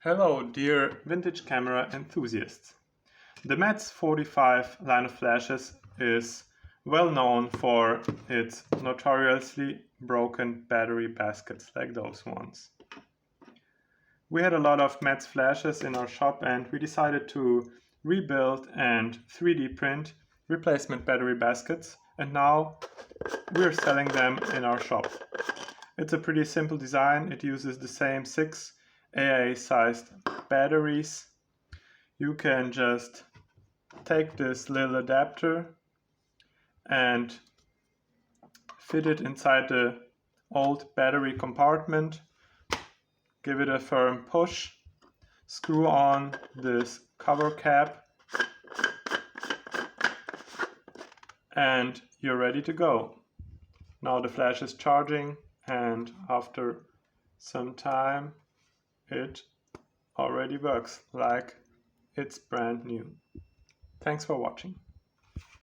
Hello dear vintage camera enthusiasts. The Metz 45 line of flashes is well known for its notoriously broken battery baskets like those ones. We had a lot of Metz flashes in our shop and we decided to rebuild and 3D print replacement battery baskets, and now we're selling them in our shop. It's a pretty simple design. It uses the same 6 AA sized batteries. You can just take this little adapter and fit it inside the old battery compartment, give it a firm push, screw on this cover cap, and you're ready to go. Now the flash is charging, and after some time it already works like it's brand new. Thanks for watching.